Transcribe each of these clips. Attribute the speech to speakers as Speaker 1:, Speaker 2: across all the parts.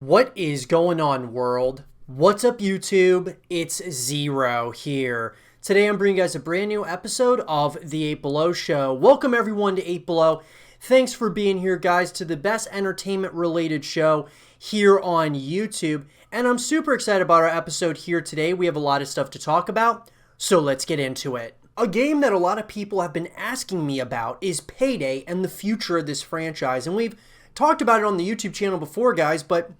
Speaker 1: What is going on, world? What's up, YouTube? It's Zero here. Today I'm bringing you guys a brand new episode of the 8 Below Show. Welcome everyone to 8 Below. Thanks for being here, guys, to the best entertainment related show here on YouTube. And I'm super excited about our episode here today. We have a lot of stuff to talk about, so let's get into it. A game that a lot of people have been asking me about is Payday and the future of this franchise. And we've talked about it on the YouTube channel before, guys, but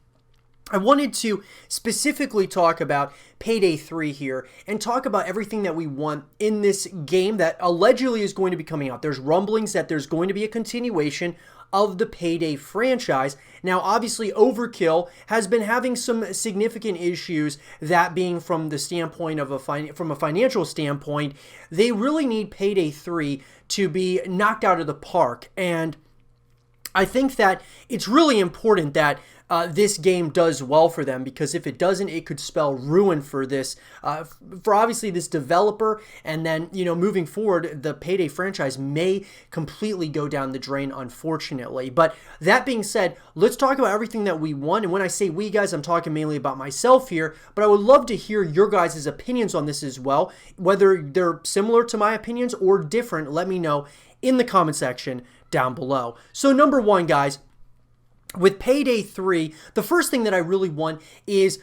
Speaker 1: I wanted to specifically talk about Payday 3 here and talk about everything that we want in this game that allegedly is going to be coming out. There's rumblings that there's going to be a continuation of the Payday franchise. Now, obviously, Overkill has been having some significant issues, that being from the standpoint of from a financial standpoint. They really need Payday 3 to be knocked out of the park, and I think that it's really important that this game does well for them, because if it doesn't, it could spell ruin for this, for obviously this developer, and then, you know, moving forward, the Payday franchise may completely go down the drain, unfortunately. But that being said, let's talk about everything that we want. And when I say we, guys, I'm talking mainly about myself here, but I would love to hear your guys' opinions on this as well. Whether they're similar to my opinions or different, let me know in the comment section down below. So number one, guys, with Payday 3, the first thing that I really want is,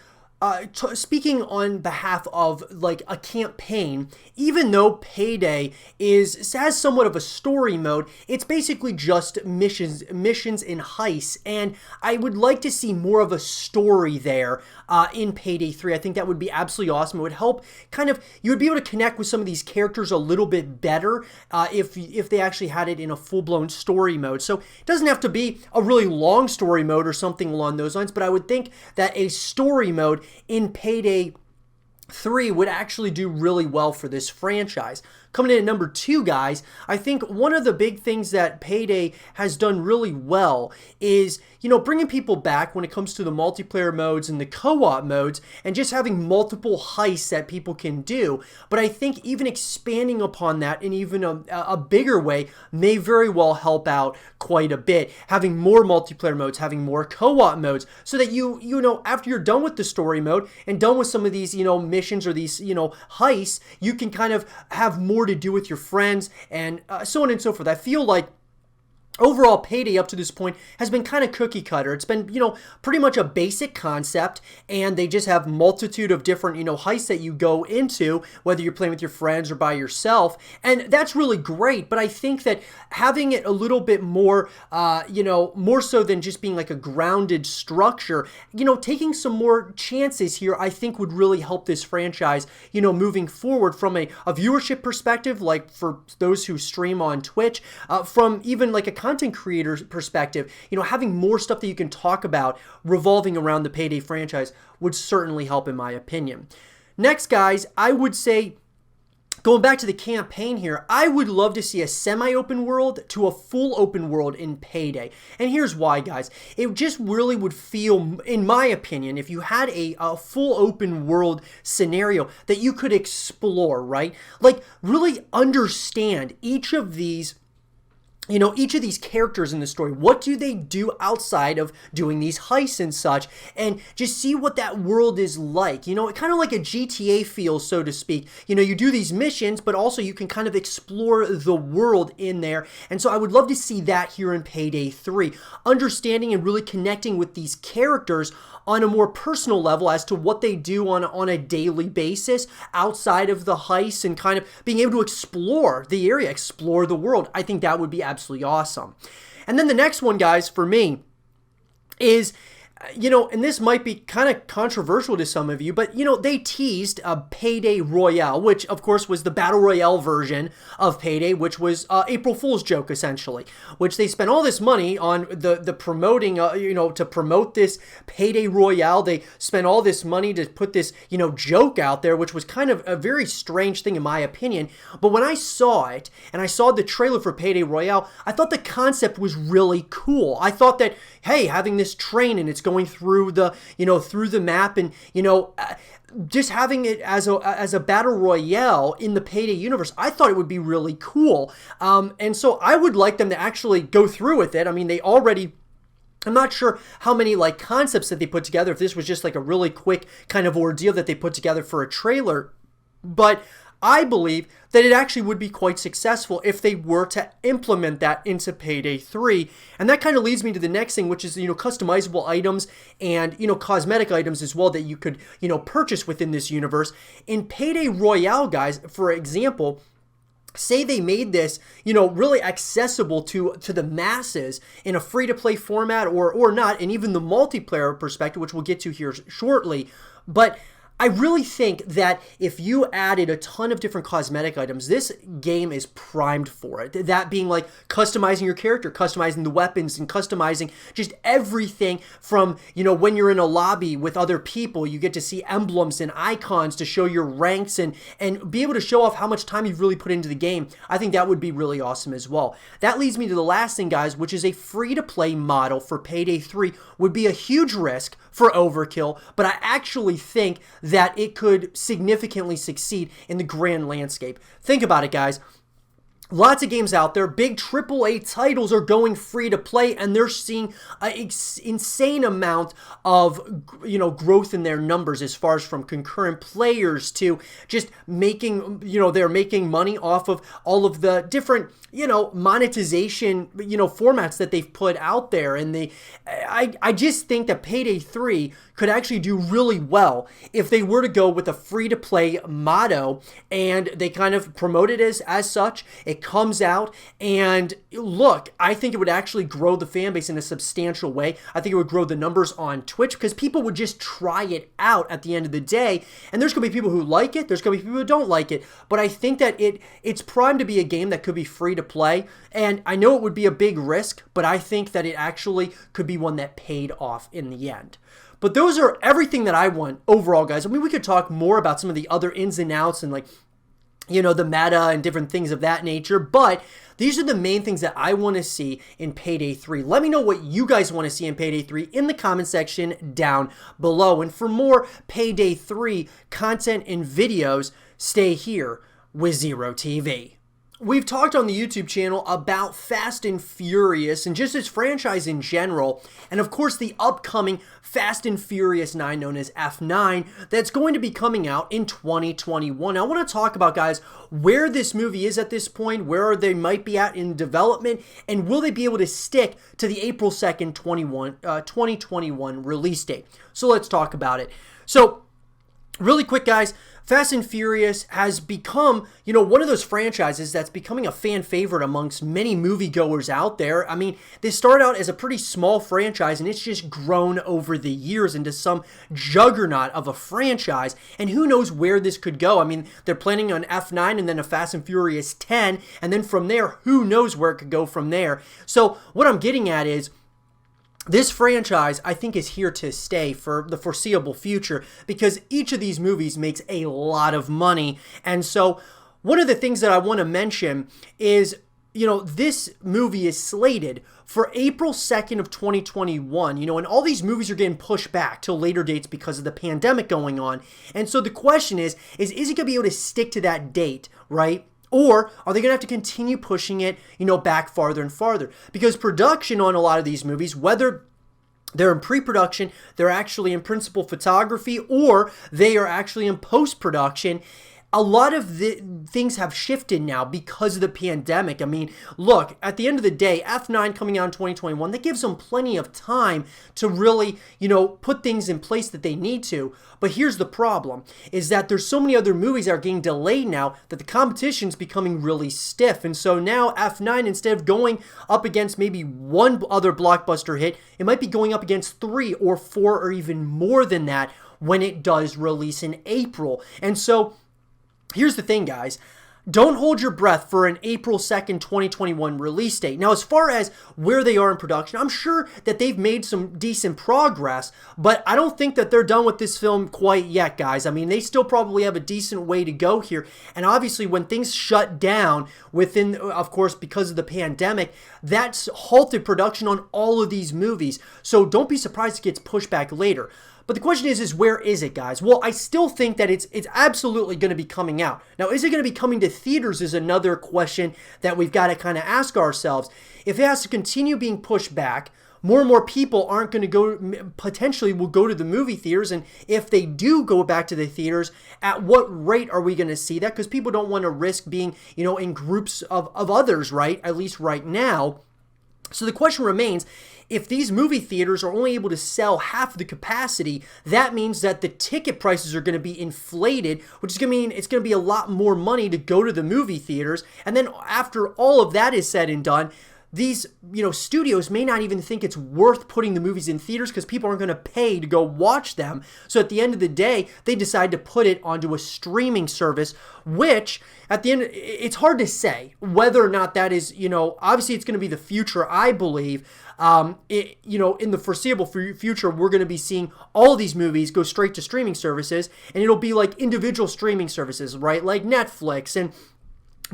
Speaker 1: speaking on behalf of like a campaign, even though Payday has somewhat of a story mode, it's basically just missions and heists, and I would like to see more of a story there in Payday 3. I think that would be absolutely awesome. It would help you would be able to connect with some of these characters a little bit better if they actually had it in a full-blown story mode. So it doesn't have to be a really long story mode or something along those lines, but I would think that a story mode in Payday 3 would actually do really well for this franchise. Coming in at number 2, guys, I think one of the big things that Payday has done really well is, you know, bringing people back when it comes to the multiplayer modes and the co-op modes, and just having multiple heists that people can do. But I think even expanding upon that in even a bigger way may very well help out quite a bit. Having more multiplayer modes, having more co-op modes, so that you know, after you're done with the story mode and done with some of these, you know, missions or these, you know, heists, you can kind of have more to do with your friends, and so on and so forth. I feel like overall, Payday up to this point has been kind of cookie cutter. It's been, you know, pretty much a basic concept, and they just have multitude of different, you know, heists that you go into, whether you're playing with your friends or by yourself, and that's really great. But I think that having it a little bit more, you know, more so than just being like a grounded structure, you know, taking some more chances here, I think would really help this franchise, you know, moving forward from a viewership perspective, like for those who stream on Twitch, from even like a content creator's perspective, you know, having more stuff that you can talk about revolving around the Payday franchise would certainly help, in my opinion. Next, guys, I would say, going back to the campaign here, I would love to see a semi-open world to a full open world in Payday. And here's why, guys. It just really would feel, in my opinion, if you had a full open world scenario that you could explore, right? Like, really understand each of these, you know, each of these characters in the story. What do they do outside of doing these heists and such? And just see what that world is like. You know, it kind of like a GTA feel, so to speak. You know, you do these missions, but also you can kind of explore the world in there. And so I would love to see that here in Payday 3. Understanding and really connecting with these characters on a more personal level as to what they do on a daily basis outside of the heists, and kind of being able to explore the area, explore the world. I think that would be absolutely awesome. And then the next one, guys, for me is, you know, and this might be kind of controversial to some of you, but, you know, they teased a Payday Royale, which, of course, was the Battle Royale version of Payday, which was April Fool's joke, essentially, which they spent all this money on the promoting, you know, to promote this Payday Royale. They spent all this money to put this, you know, joke out there, which was kind of a very strange thing, in my opinion. But when I saw it, and I saw the trailer for Payday Royale, I thought the concept was really cool. I thought that, hey, having this train and it's going through the, you know, through the map, and, you know, just having it as a battle royale in the Payday universe, I thought it would be really cool. And so I would like them to actually go through with it. I mean, they already I'm not sure how many like concepts that they put together, if this was just like a really quick kind of ordeal that they put together for a trailer, but I believe that it actually would be quite successful if they were to implement that into Payday 3. And that kind of leads me to the next thing, which is, customizable items and, cosmetic items as well that you could, purchase within this universe. In Payday Royale, guys, for example, say they made this, really accessible to the masses in a free-to-play format or not, and even the multiplayer perspective, which we'll get to here shortly. But I really think that if you added a ton of different cosmetic items, this game is primed for it. That being like customizing your character, customizing the weapons, and customizing just everything from, when you're in a lobby with other people, you get to see emblems and icons to show your ranks and be able to show off how much time you've really put into the game. I think that would be really awesome as well. That leads me to the last thing, guys, which is a free-to-play model for Payday 3 would be a huge risk for overkill, but I actually think that it could significantly succeed in the grand landscape. Think about it, guys. Lots of games out there, big AAA titles are going free to play, and they're seeing an insane amount of, growth in their numbers as far as from concurrent players to just making, they're making money off of all of the different, monetization, formats that they've put out there. And I just think that Payday 3 could actually do really well if they were to go with a free-to-play motto, and they kind of promote it as such. It comes out, and look, I think it would actually grow the fan base in a substantial way. I think it would grow the numbers on Twitch because people would just try it out at the end of the day, and there's going to be people who like it, there's going to be people who don't like it, but I think that it's primed to be a game that could be free to play, and I know it would be a big risk, but I think that it actually could be one that paid off in the end. But those are everything that I want overall, guys. I mean, we could talk more about some of the other ins and outs and like, the meta and different things of that nature, but these are the main things that I want to see in Payday 3. Let me know what you guys want to see in Payday 3 in the comment section down below. And for more Payday 3 content and videos, stay here with Zero TV. We've talked on the YouTube channel about Fast and Furious and just its franchise in general, and of course the upcoming Fast and Furious 9, known as F9, that's going to be coming out in 2021. I want to talk about, guys, where this movie is at this point, where they might be at in development, and will they be able to stick to the April 2nd, 2021 release date. So let's talk about it. So really quick, guys, Fast and Furious has become, one of those franchises that's becoming a fan favorite amongst many moviegoers out there. I mean, they started out as a pretty small franchise, and it's just grown over the years into some juggernaut of a franchise, and who knows where this could go. I mean, they're planning on F9 and then a Fast and Furious 10, and then from there, who knows where it could go from there. So what I'm getting at is, this franchise, I think, is here to stay for the foreseeable future because each of these movies makes a lot of money. And so one of the things that I want to mention is, this movie is slated for April 2nd of 2021, and all these movies are getting pushed back till later dates because of the pandemic going on. And so the question is it going to be able to stick to that date, right? Or are they going to have to continue pushing it, back farther and farther? Because production on a lot of these movies, whether they're in pre-production, they're actually in principal photography, or they are actually in post-production, a lot of the things have shifted now because of the pandemic. I mean, look, at the end of the day, F9 coming out in 2021, that gives them plenty of time to really, put things in place that they need to. But here's the problem, is that there's so many other movies that are getting delayed now that the competition's becoming really stiff. And so now F9, instead of going up against maybe one other blockbuster hit, it might be going up against 3 or 4 or even more than that when it does release in April. And so here's the thing, guys. Don't hold your breath for an April 2nd, 2021 release date. Now, as far as where they are in production, I'm sure that they've made some decent progress, but I don't think that they're done with this film quite yet, guys. I mean, they still probably have a decent way to go here. And obviously, when things shut down within, of course, because of the pandemic, that's halted production on all of these movies. So don't be surprised it gets pushed back later. But the question is where is it, guys? Well, I still think that it's absolutely going to be coming out. Now, is it going to be coming to theaters is another question that we've got to kind of ask ourselves. If it has to continue being pushed back, more and more people aren't going to potentially will go to the movie theaters. And if they do go back to the theaters, at what rate are we going to see that? Because people don't want to risk being, in groups of others, right? At least right now. So the question remains, if these movie theaters are only able to sell half of the capacity, that means that the ticket prices are going to be inflated, which is going to mean it's going to be a lot more money to go to the movie theaters. And then after all of that is said and done, these, studios may not even think it's worth putting the movies in theaters because people aren't going to pay to go watch them. So at the end of the day, they decide to put it onto a streaming service, which at the end, it's hard to say whether or not that is, obviously it's going to be the future, I believe. In the foreseeable future, we're going to be seeing all of these movies go straight to streaming services, and it'll be like individual streaming services, right? Like Netflix and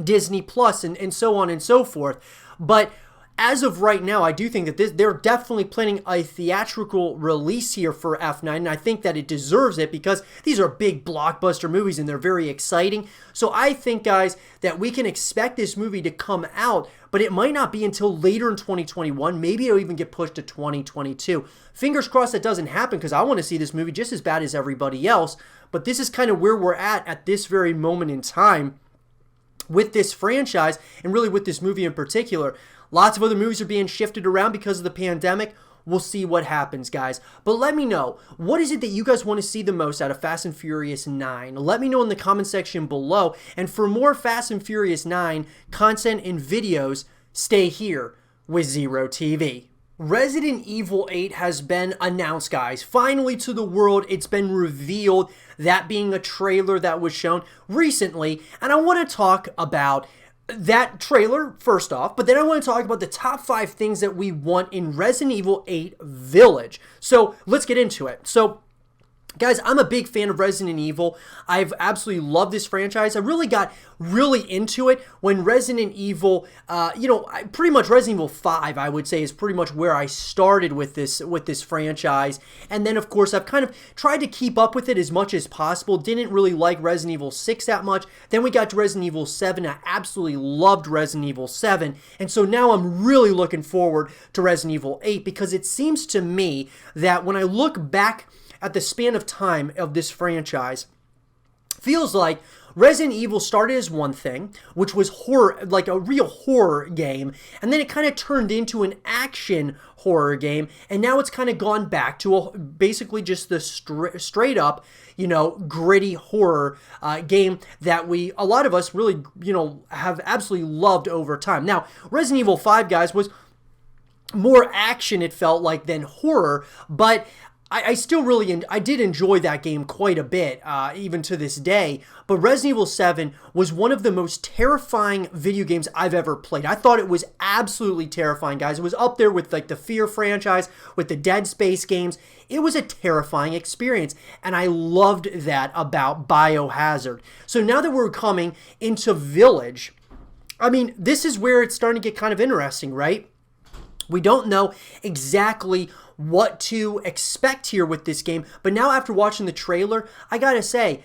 Speaker 1: Disney Plus and so on and so forth. But as of right now, I do think that they're definitely planning a theatrical release here for F9, and I think that it deserves it because these are big blockbuster movies and they're very exciting. So I think, guys, that we can expect this movie to come out, but it might not be until later in 2021. Maybe it'll even get pushed to 2022. Fingers crossed that doesn't happen because I want to see this movie just as bad as everybody else, but this is kind of where we're at this very moment in time with this franchise and really with this movie in particular. Lots of other movies are being shifted around because of the pandemic. We'll see what happens, guys. But let me know, what is it that you guys want to see the most out of Fast and Furious 9? Let me know in the comment section below. And for more Fast and Furious 9 content and videos, stay here with Zero TV. Resident Evil 8 has been announced, guys. Finally to the world, it's been revealed, that being a trailer that was shown recently. And I want to talk about that trailer first off, but then I want to talk about the top 5 things that we want in Resident Evil 8 Village. So let's get into it. So guys, I'm a big fan of Resident Evil. I've absolutely loved this franchise. I really got into it when Resident Evil, pretty much Resident Evil 5, I would say, is pretty much where I started with this franchise. And then, of course, I've kind of tried to keep up with it as much as possible. Didn't really like Resident Evil 6 that much. Then we got to Resident Evil 7. I absolutely loved Resident Evil 7. And so now I'm really looking forward to Resident Evil 8 because it seems to me that when I look back at the span of time of this franchise, feels like Resident Evil started as one thing, which was horror, like a real horror game, and then it kind of turned into an action horror game, and now it's kind of gone back to basically just the straight up, gritty horror game that a lot of us really, have absolutely loved over time. Now, Resident Evil 5, guys, was more action, it felt like, than horror, but I still I did enjoy that game quite a bit, even to this day. But Resident Evil 7 was one of the most terrifying video games I've ever played. I thought it was absolutely terrifying, guys. It was up there with like the Fear franchise, with the Dead Space games. It was a terrifying experience, and I loved that about Biohazard. So now that we're coming into Village, I mean, this is where it's starting to get kind of interesting, right? We don't know exactly what to expect here with this game, but now after watching the trailer, I gotta say,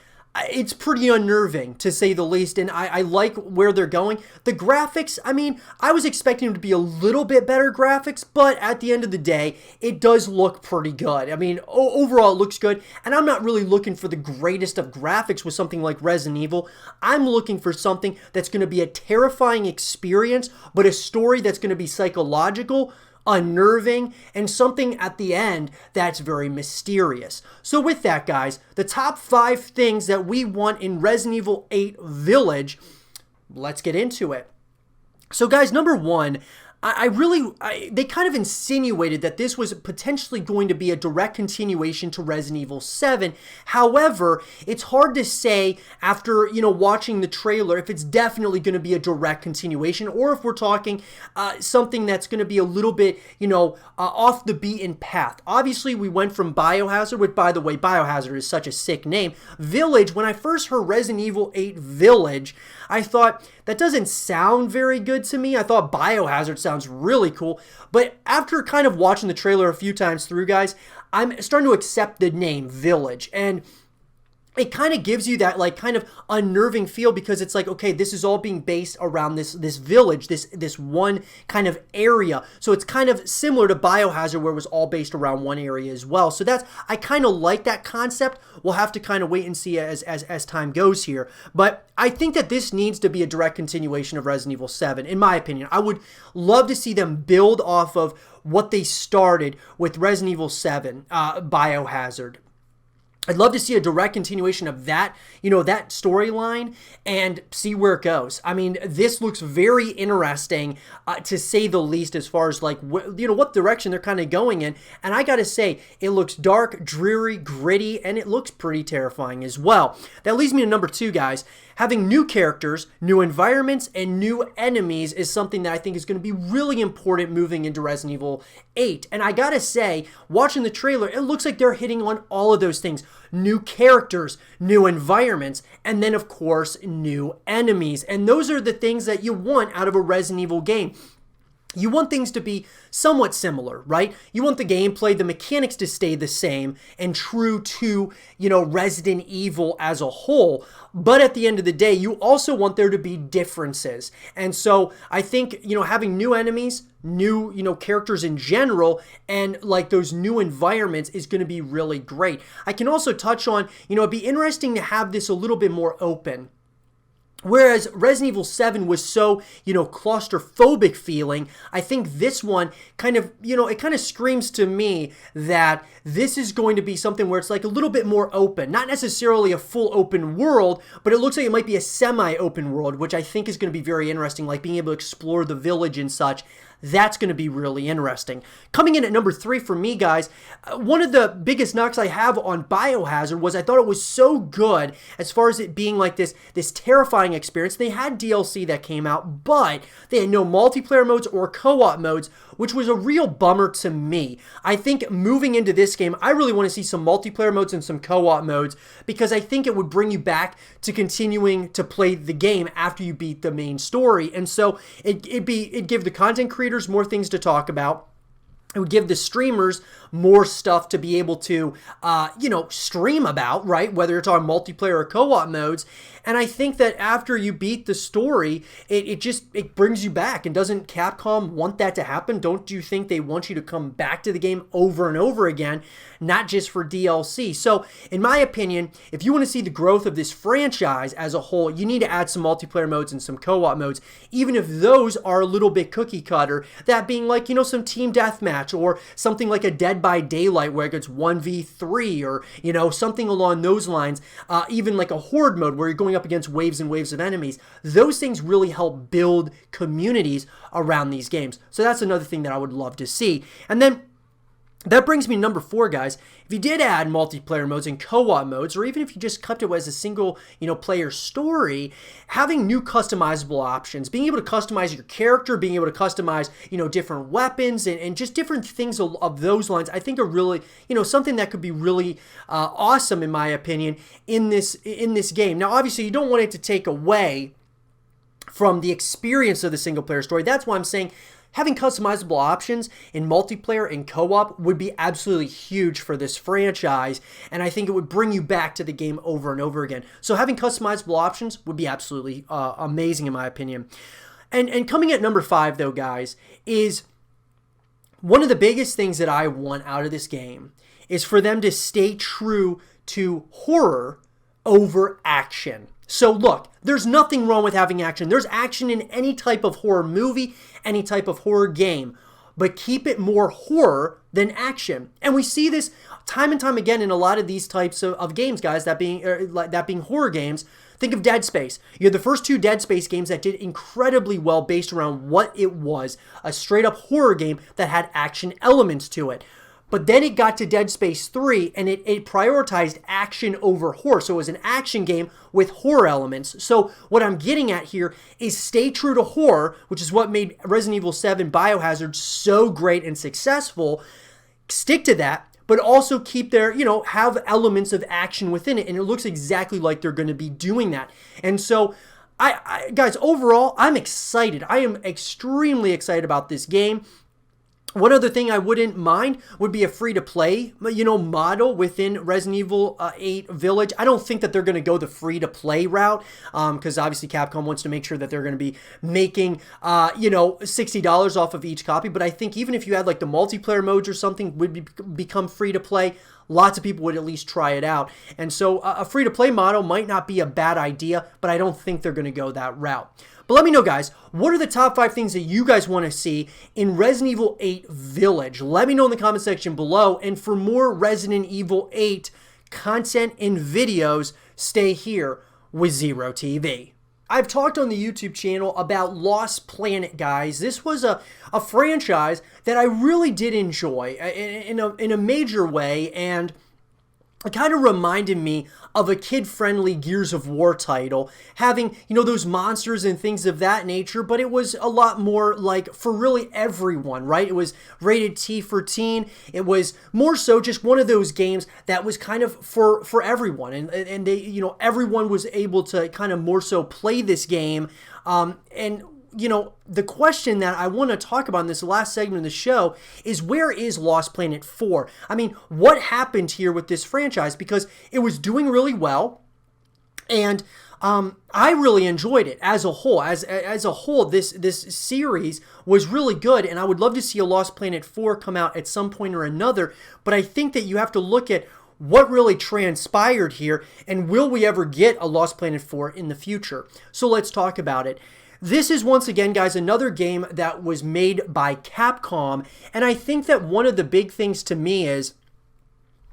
Speaker 1: it's pretty unnerving, to say the least, and I like where they're going. The graphics, I mean, I was expecting them to be a little bit better graphics, but at the end of the day, it does look pretty good. I mean, overall, it looks good, and I'm not really looking for the greatest of graphics with something like Resident Evil. I'm looking for something that's going to be a terrifying experience, but a story that's going to be psychological, unnerving, and something at the end that's very mysterious. So with that, guys, the top 5 things that we want in Resident Evil 8 Village, let's get into it. So guys, number 1, they kind of insinuated that this was potentially going to be a direct continuation to Resident Evil 7. However, it's hard to say after, watching the trailer if it's definitely going to be a direct continuation or if we're talking something that's going to be a little bit, off the beaten path. Obviously, we went from Biohazard, which, by the way, Biohazard is such a sick name. Village, when I first heard Resident Evil 8 Village, I thought, that doesn't sound very good to me. I thought Biohazard sounds really cool. But after kind of watching the trailer a few times through, guys, I'm starting to accept the name Village. And it kind of gives you that like kind of unnerving feel, because it's like, okay, this is all being based around this village, this one kind of area. So it's kind of similar to Biohazard, where it was all based around one area as well. So that's, I kind of like that concept. We'll have to kind of wait and see as time goes here. But I think that this needs to be a direct continuation of Resident Evil 7, in my opinion. I would love to see them build off of what they started with Resident Evil 7, Biohazard. I'd love to see a direct continuation of that, that storyline, and see where it goes. I mean, this looks very interesting, to say the least, as far as like, what direction they're kind of going in. And I gotta say, it looks dark, dreary, gritty, and it looks pretty terrifying as well. That leads me to number 2, guys. Having new characters, new environments, and new enemies is something that I think is going to be really important moving into Resident Evil 8. And I gotta say, watching the trailer, it looks like they're hitting on all of those things. New characters, new environments, and then of course, new enemies. And those are the things that you want out of a Resident Evil game. You want things to be somewhat similar, right? You want the gameplay, the mechanics to stay the same and true to, Resident Evil as a whole. But at the end of the day, you also want there to be differences. And so I think, having new enemies, new, characters in general, and like those new environments is going to be really great. I can also touch on, it'd be interesting to have this a little bit more open. Whereas Resident Evil 7 was so, claustrophobic feeling, I think this one kind of, it kind of screams to me that this is going to be something where it's like a little bit more open. Not necessarily a full open world, but it looks like it might be a semi-open world, which I think is going to be very interesting, like being able to explore the village and such. That's going to be really interesting. Coming in at number 3 for me, guys, one of the biggest knocks I have on Biohazard was I thought it was so good as far as it being like this terrifying experience. They had DLC that came out, but they had no multiplayer modes or co-op modes, which was a real bummer to me. I think moving into this game, I really want to see some multiplayer modes and some co-op modes, because I think it would bring you back to continuing to play the game after you beat the main story. And so it'd give the content creators more things to talk about. It would give the streamers more stuff to be able to, stream about, right? Whether it's on multiplayer or co-op modes. And I think that after you beat the story, it brings you back. And doesn't Capcom want that to happen? Don't you think they want you to come back to the game over and over again, not just for DLC? So, in my opinion, if you want to see the growth of this franchise as a whole, you need to add some multiplayer modes and some co-op modes, even if those are a little bit cookie cutter. That being like, some team deathmatch, or something like a Dead by Daylight where it gets 1v3, or, something along those lines. Even like a horde mode where you're going up against waves and waves of enemies. Those things really help build communities around these games. So that's another thing that I would love to see. And then that brings me to number 4, guys. If you did add multiplayer modes and co-op modes, or even if you just kept it as a single, player story, having new customizable options, being able to customize your character, being able to customize, different weapons and just different things of those lines, I think are really, something that could be really awesome, in my opinion, in this game. Now, obviously, you don't want it to take away from the experience of the single player story. That's why I'm saying having customizable options in multiplayer and co-op would be absolutely huge for this franchise, and I think it would bring you back to the game over and over again. So having customizable options would be absolutely amazing, in my opinion. And coming at number 5, though, guys, is one of the biggest things that I want out of this game is for them to stay true to horror over action. So look, there's nothing wrong with having action. There's action in any type of horror movie, any type of horror game, but keep it more horror than action. And we see this time and time again in a lot of these types of games, guys, that being horror games. Think of Dead Space. You had the first 2 Dead Space games that did incredibly well based around what it was, a straight up horror game that had action elements to it. But then it got to Dead Space 3, and it prioritized action over horror. So it was an action game with horror elements. So what I'm getting at here is stay true to horror, which is what made Resident Evil 7 Biohazard so great and successful. Stick to that, but also keep their, have elements of action within it. And it looks exactly like they're going to be doing that. And so, guys, overall, I'm excited. I am extremely excited about this game. One other thing I wouldn't mind would be a free-to-play, model within Resident Evil 8 Village. I don't think that they're going to go the free-to-play route because obviously Capcom wants to make sure that they're going to be making, $60 off of each copy. But I think even if you had like the multiplayer modes or something become free-to-play, lots of people would at least try it out. And so a free-to-play model might not be a bad idea, but I don't think they're going to go that route. But let me know, guys, what are the top 5 things that you guys want to see in Resident Evil 8 Village? Let me know in the comment section below. And for more Resident Evil 8 content and videos, stay here with Zero TV. I've talked on the YouTube channel about Lost Planet, guys. This was a franchise that I really did enjoy in a major way, and it kind of reminded me of a kid-friendly Gears of War title, having, those monsters and things of that nature, but it was a lot more like for really everyone, right? It was rated T for teen. It was more so just one of those games that was kind of for everyone, and they, everyone was able to kind of more so play this game, and the question that I want to talk about in this last segment of the show is, where is Lost Planet 4? I mean, what happened here with this franchise? Because it was doing really well, and I really enjoyed it as a whole. As a whole, this series was really good, and I would love to see a Lost Planet 4 come out at some point or another, but I think that you have to look at what really transpired here, and will we ever get a Lost Planet 4 in the future? So let's talk about it. This is, once again, guys, another game that was made by Capcom, and I think that one of the big things to me is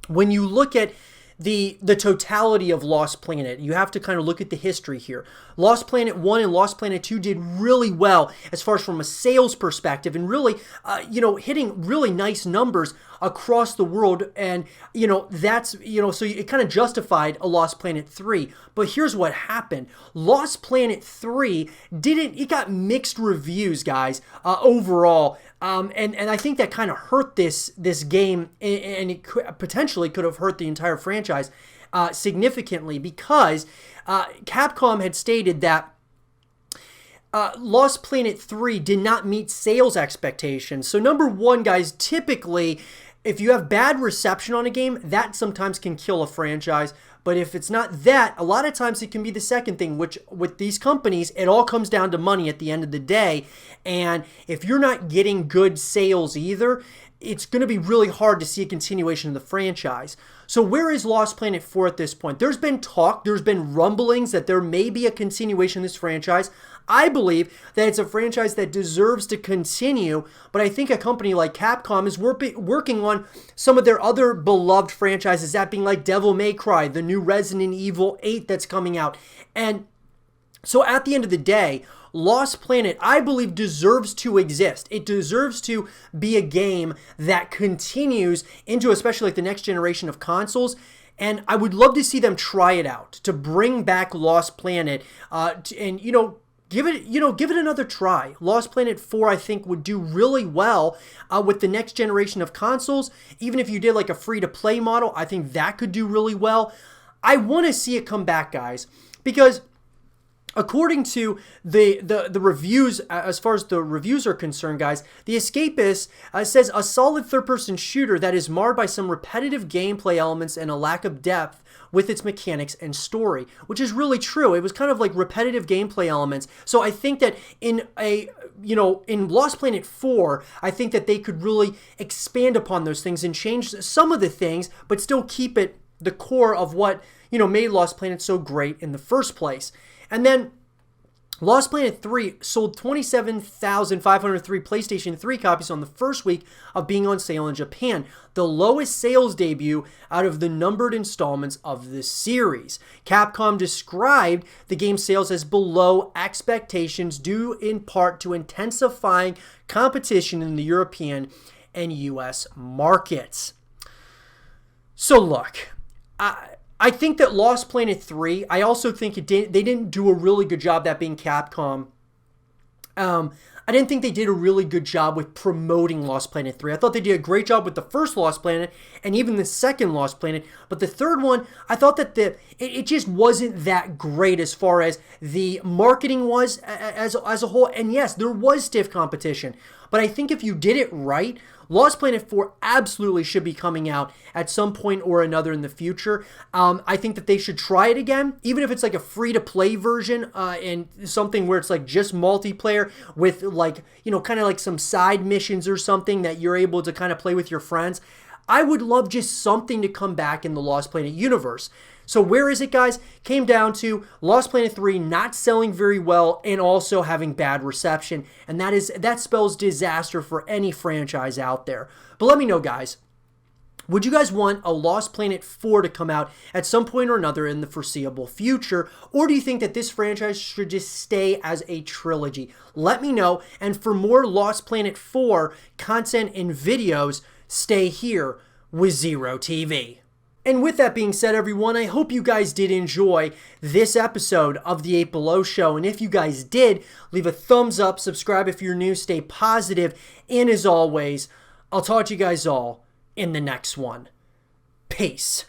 Speaker 1: when you look at the totality of Lost Planet, you have to kind of look at the history here. Lost Planet 1 and Lost Planet 2 did really well as far as from a sales perspective, and really, hitting really nice numbers across the world, and, that's, so it kind of justified a Lost Planet 3. But here's what happened. Lost Planet 3 it got mixed reviews, guys, overall. And I think that kind of hurt this game, and it potentially could have hurt the entire franchise significantly, because Capcom had stated that Lost Planet 3 did not meet sales expectations. So number one, guys, typically, if you have bad reception on a game, that sometimes can kill a franchise. But if it's not that, a lot of times it can be the second thing, which with these companies, it all comes down to money at the end of the day. And if you're not getting good sales either, it's going to be really hard to see a continuation of the franchise. So where is Lost Planet 4 at this point? There's been talk, there's been rumblings that there may be a continuation of this franchise. I believe that it's a franchise that deserves to continue, but I think a company like Capcom is working on some of their other beloved franchises, that being like Devil May Cry, the new Resident Evil 8 that's coming out. And so at the end of the day, Lost Planet, I believe, deserves to exist. It deserves to be a game that continues into especially like the next generation of consoles. And I would love to see them try it out, to bring back Lost Planet, and, give it another try. Lost Planet 4, I think, would do really well with the next generation of consoles. Even if you did like a free-to-play model, I think that could do really well. I want to see it come back, guys, because according to the reviews, as far as the reviews are concerned, guys, The Escapist says a solid third-person shooter that is marred by some repetitive gameplay elements and a lack of depth with its mechanics and story, which is really true. It was kind of like repetitive gameplay elements. So I think that in Lost Planet 4, I think that they could really expand upon those things and change some of the things, but still keep it the core of what, made Lost Planet so great in the first place. And then Lost Planet 3 sold 27,503 PlayStation 3 copies on the first week of being on sale in Japan, the lowest sales debut out of the numbered installments of the series. Capcom described the game's sales as below expectations, due in part to intensifying competition in the European and US markets. So look, I think that Lost Planet 3, I also think they didn't do a really good job, that being Capcom. I didn't think they did a really good job with promoting Lost Planet 3. I thought they did a great job with the first Lost Planet and even the second Lost Planet. But the third one, I thought that it just wasn't that great as far as the marketing was as a whole. And yes, there was stiff competition. But I think if you did it right, Lost Planet 4 absolutely should be coming out at some point or another in the future. I think that they should try it again, even if it's like a free-to-play version and something where it's like just multiplayer with like, you know, kind of like some side missions or something that you're able to kind of play with your friends. I would love just something to come back in the Lost Planet universe. So where is it, guys? Came down to Lost Planet 3 not selling very well and also having bad reception. And that spells disaster for any franchise out there. But let me know, guys. Would you guys want a Lost Planet 4 to come out at some point or another in the foreseeable future? Or do you think that this franchise should just stay as a trilogy? Let me know. And for more Lost Planet 4 content and videos, stay here with Zero TV. And with that being said, everyone, I hope you guys did enjoy this episode of the 8 Below Show. And if you guys did, leave a thumbs up, subscribe if you're new, stay positive, and as always, I'll talk to you guys all in the next one. Peace.